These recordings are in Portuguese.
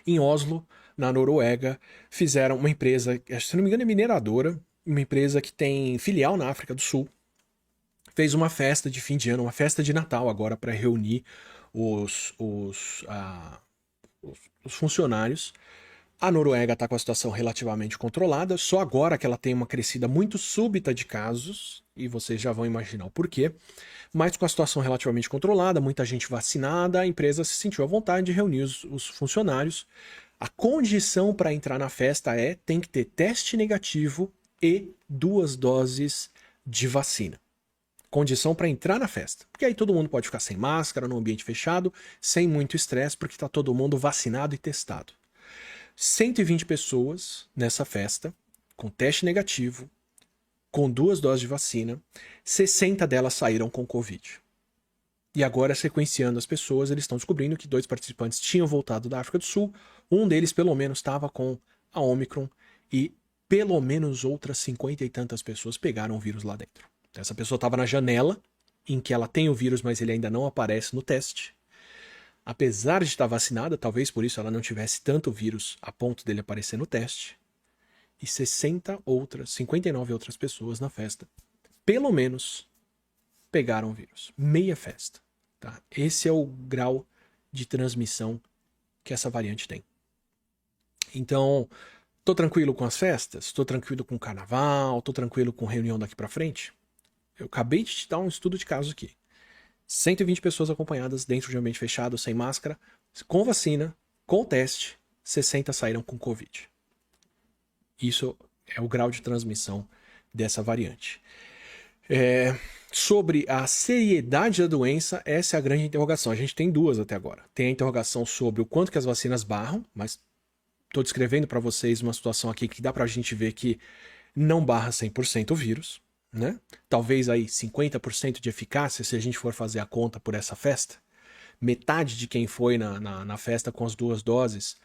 Em Oslo, na Noruega, fizeram uma empresa, se não me engano é mineradora, uma empresa que tem filial na África do Sul, fez uma festa de fim de ano, uma festa de Natal agora para reunir os, os, ah, os funcionários. A Noruega está com a situação relativamente controlada, só agora que ela tem uma crescida muito súbita de casos, e vocês já vão imaginar o porquê, mas com a situação relativamente controlada, muita gente vacinada, a empresa se sentiu à vontade de reunir os funcionários. A condição para entrar na festa tem que ter teste negativo e 2 doses de vacina. Condição para entrar na festa. Porque aí todo mundo pode ficar sem máscara, num ambiente fechado, sem muito estresse, porque está todo mundo vacinado e testado. 120 pessoas nessa festa, com teste negativo, com 2 doses de vacina, 60 delas saíram com Covid. E agora, sequenciando as pessoas, eles estão descobrindo que 2 participantes tinham voltado da África do Sul, um deles pelo menos estava com a Omicron e pelo menos outras 50 e tantas pessoas pegaram o vírus lá dentro. Essa pessoa estava na janela em que ela tem o vírus, mas ele ainda não aparece no teste. Apesar de estar vacinada, talvez por isso ela não tivesse tanto vírus a ponto dele aparecer no teste. E 59 outras pessoas na festa, pelo menos, pegaram o vírus. Meia festa. Tá? Esse é o grau de transmissão que essa variante tem. Então, tô tranquilo com as festas? Tô tranquilo com o carnaval? Tô tranquilo com reunião daqui pra frente? Eu acabei de te dar um estudo de caso aqui. 120 pessoas acompanhadas dentro de um ambiente fechado, sem máscara, com vacina, com teste, 60 saíram com Covid. Isso é o grau de transmissão dessa variante. Sobre a seriedade da doença, essa é a grande interrogação. A gente tem 2 até agora. Tem a interrogação sobre o quanto que as vacinas barram, mas estou descrevendo para vocês uma situação aqui que dá para a gente ver que não barra 100% o vírus, né? Talvez aí 50% de eficácia se a gente for fazer a conta por essa festa. Metade de quem foi na festa com as 2 doses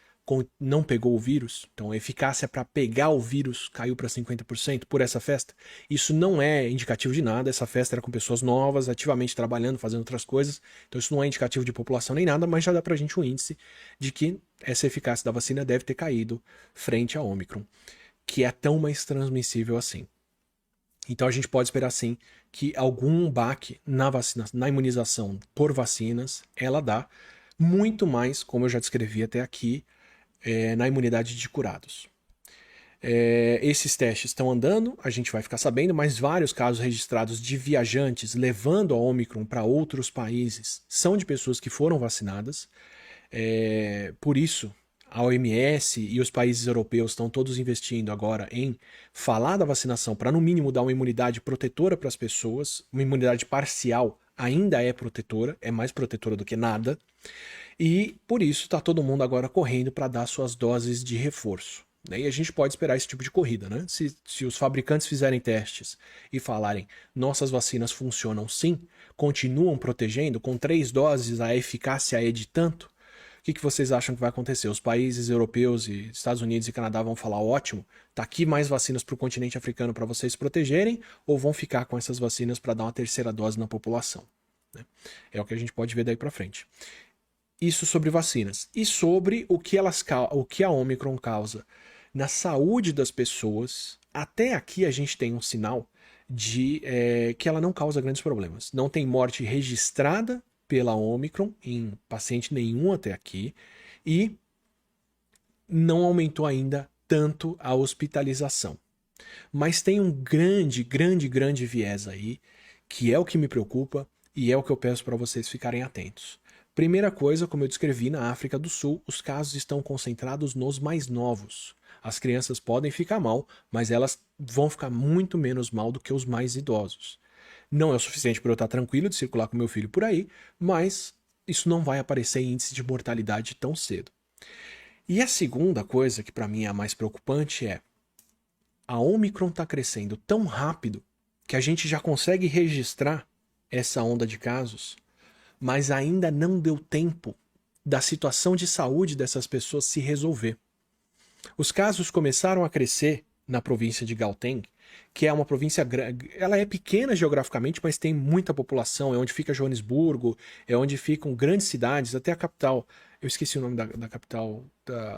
não pegou o vírus, então a eficácia para pegar o vírus caiu para 50% por essa festa. Isso não é indicativo de nada, essa festa era com pessoas novas, ativamente trabalhando, fazendo outras coisas, então isso não é indicativo de população nem nada, mas já dá pra gente um índice de que essa eficácia da vacina deve ter caído frente à Omicron, que é tão mais transmissível assim. Então a gente pode esperar sim que algum baque na imunização por vacinas, ela dá muito mais, como eu já descrevi até aqui, na imunidade de curados. Esses testes estão andando, a gente vai ficar sabendo, mas vários casos registrados de viajantes levando a Omicron para outros países são de pessoas que foram vacinadas. Por isso, a OMS e os países europeus estão todos investindo agora em falar da vacinação para, no mínimo, dar uma imunidade protetora para as pessoas. Uma imunidade parcial ainda é protetora, é mais protetora do que nada. E por isso está todo mundo agora correndo para dar suas doses de reforço. Né? E a gente pode esperar esse tipo de corrida. Né? Se os fabricantes fizerem testes e falarem nossas vacinas funcionam sim, continuam protegendo, com 3 doses a eficácia é de tanto, o que vocês acham que vai acontecer? Os países europeus e Estados Unidos e Canadá vão falar ótimo, tá aqui mais vacinas para o continente africano para vocês se protegerem, ou vão ficar com essas vacinas para dar uma 3ª dose na população? Né? É o que a gente pode ver daí para frente. Isso sobre vacinas. E sobre o que a Omicron causa na saúde das pessoas. Até aqui a gente tem um sinal de que ela não causa grandes problemas. Não tem morte registrada pela Omicron em paciente nenhum até aqui. E não aumentou ainda tanto a hospitalização. Mas tem um grande viés aí, que é o que me preocupa e é o que eu peço para vocês ficarem atentos. Primeira coisa, como eu descrevi, na África do Sul, os casos estão concentrados nos mais novos. As crianças podem ficar mal, mas elas vão ficar muito menos mal do que os mais idosos. Não é o suficiente para eu estar tranquilo de circular com meu filho por aí, mas isso não vai aparecer em índice de mortalidade tão cedo. E a segunda coisa, que para mim é a mais preocupante, é a Omicron está crescendo tão rápido que a gente já consegue registrar essa onda de casos, mas ainda não deu tempo da situação de saúde dessas pessoas se resolver. Os casos começaram a crescer na província de Gauteng, que é uma província, ela é pequena geograficamente, mas tem muita população, é onde fica Joanesburgo, é onde ficam grandes cidades, até a capital. Eu esqueci o nome da capital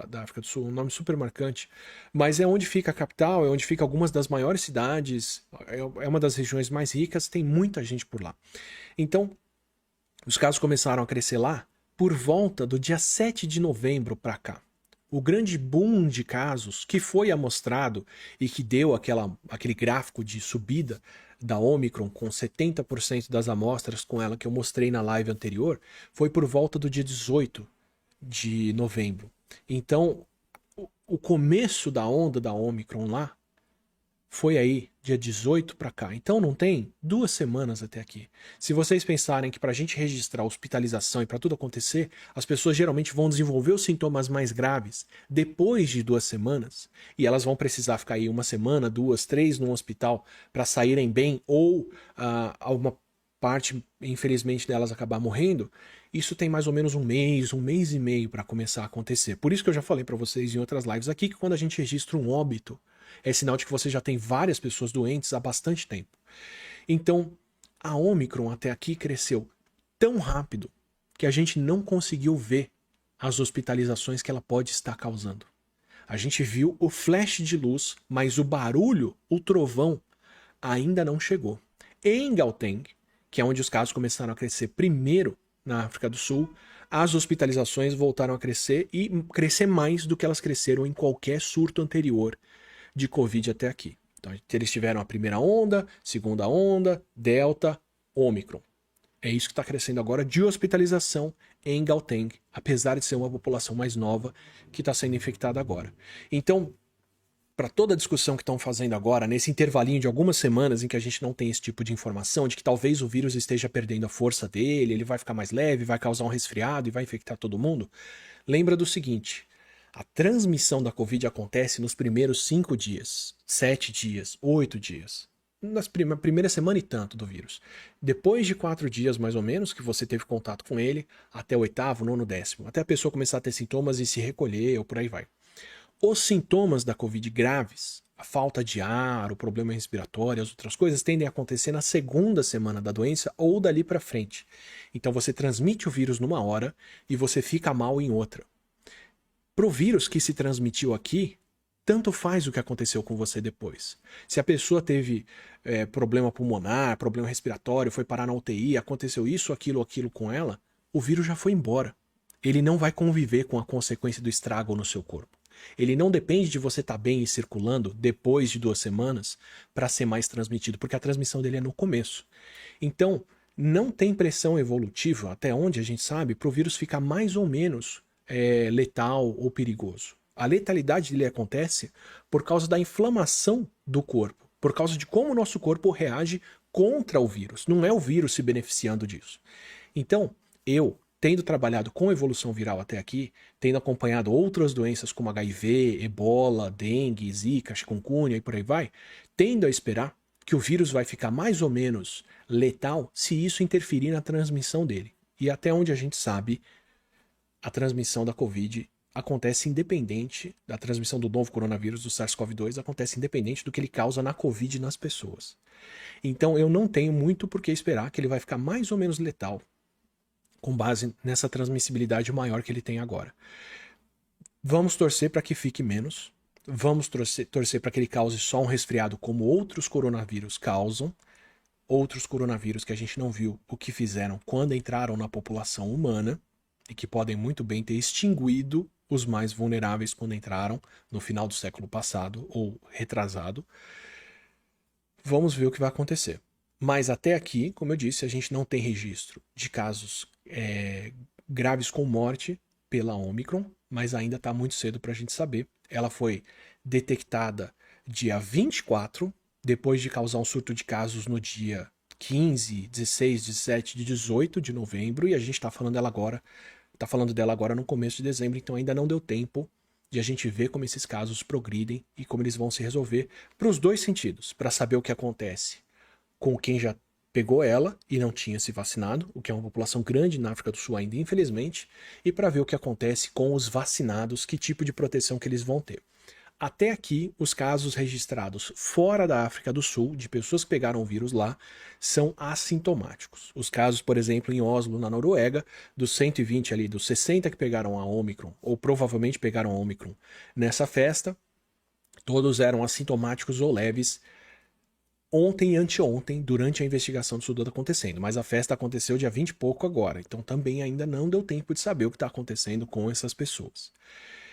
da África do Sul, um nome super marcante. Mas é onde fica a capital, é onde fica algumas das maiores cidades, é uma das regiões mais ricas, tem muita gente por lá. Então, os casos começaram a crescer lá por volta do dia 7 de novembro para cá. O grande boom de casos que foi amostrado e que deu aquele gráfico de subida da Omicron com 70% das amostras com ela que eu mostrei na live anterior, foi por volta do dia 18 de novembro. Então, o começo da onda da Omicron lá foi aí, dia 18 para cá. Então não tem 2 semanas até aqui. Se vocês pensarem que para a gente registrar hospitalização e para tudo acontecer, as pessoas geralmente vão desenvolver os sintomas mais graves depois de 2 semanas, e elas vão precisar ficar aí 1 semana, 2, 3 no hospital para saírem bem, ou alguma parte, infelizmente, delas acabar morrendo, isso tem mais ou menos um mês e meio para começar a acontecer. Por isso que eu já falei para vocês em outras lives aqui que quando a gente registra um óbito, é sinal de que você já tem várias pessoas doentes há bastante tempo. Então, a Omicron até aqui cresceu tão rápido que a gente não conseguiu ver as hospitalizações que ela pode estar causando. A gente viu o flash de luz, mas o barulho, o trovão, ainda não chegou. Em Gauteng, que é onde os casos começaram a crescer primeiro na África do Sul, as hospitalizações voltaram a crescer e crescer mais do que elas cresceram em qualquer surto anterior de Covid até aqui. Então, eles tiveram a primeira onda, segunda onda, Delta, Omicron. É isso que está crescendo agora de hospitalização em Gauteng, apesar de ser uma população mais nova que está sendo infectada agora. Então, para toda a discussão que estão fazendo agora, nesse intervalinho de algumas semanas em que a gente não tem esse tipo de informação, de que talvez o vírus esteja perdendo a força dele, ele vai ficar mais leve, vai causar um resfriado e vai infectar todo mundo, lembra do seguinte: a transmissão da Covid acontece nos primeiros 5 dias, 7 dias, 8 dias. Na primeira semana e tanto do vírus. Depois de 4 dias, mais ou menos, que você teve contato com ele, até o 8º, 9º, 10º. Até a pessoa começar a ter sintomas e se recolher, ou por aí vai. Os sintomas da Covid graves, a falta de ar, o problema respiratório, as outras coisas, tendem a acontecer na segunda semana da doença ou dali para frente. Então você transmite o vírus numa hora e você fica mal em outra. Pro vírus que se transmitiu aqui, tanto faz o que aconteceu com você depois. Se a pessoa teve problema pulmonar, problema respiratório, foi parar na UTI, aconteceu isso, aquilo com ela, o vírus já foi embora. Ele não vai conviver com a consequência do estrago no seu corpo. Ele não depende de você estar bem e circulando depois de 2 semanas para ser mais transmitido, porque a transmissão dele é no começo. Então, não tem pressão evolutiva, até onde a gente sabe, para o vírus ficar mais ou menos letal ou perigoso. A letalidade dele acontece por causa da inflamação do corpo, por causa de como o nosso corpo reage contra o vírus. Não é o vírus se beneficiando disso. Então, eu, tendo trabalhado com evolução viral até aqui, tendo acompanhado outras doenças como HIV, ebola, dengue, zika, chikungunya e por aí vai, tendo a esperar que o vírus vai ficar mais ou menos letal se isso interferir na transmissão dele. E até onde a gente sabe, a transmissão da Covid acontece independente da transmissão do novo coronavírus, do SARS-CoV-2, acontece independente do que ele causa na Covid nas pessoas. Então eu não tenho muito por que esperar que ele vai ficar mais ou menos letal com base nessa transmissibilidade maior que ele tem agora. Vamos torcer para que fique menos, vamos torcer para que ele cause só um resfriado como outros coronavírus causam, outros coronavírus que a gente não viu o que fizeram quando entraram na população humana, e que podem muito bem ter extinguido os mais vulneráveis quando entraram no final do século passado ou retrasado. Vamos ver o que vai acontecer. Mas até aqui, como eu disse, a gente não tem registro de casos graves com morte pela Omicron, mas ainda está muito cedo para a gente saber. Ela foi detectada dia 24, depois de causar um surto de casos no dia 15, 16, 17, 18 de novembro, e a gente está falando dela agora no começo de dezembro, então ainda não deu tempo de a gente ver como esses casos progridem e como eles vão se resolver para os dois sentidos, para saber o que acontece com quem já pegou ela e não tinha se vacinado, o que é uma população grande na África do Sul ainda, infelizmente, e para ver o que acontece com os vacinados, que tipo de proteção que eles vão ter. Até aqui, os casos registrados fora da África do Sul, de pessoas que pegaram o vírus lá, são assintomáticos. Os casos, por exemplo, em Oslo, na Noruega, dos 120 ali, dos 60 que pegaram a Omicron, ou provavelmente pegaram a Omicron nessa festa, todos eram assintomáticos ou leves ontem e anteontem, durante a investigação disso tudo acontecendo. Mas a festa aconteceu dia 20 e pouco agora, então também ainda não deu tempo de saber o que está acontecendo com essas pessoas.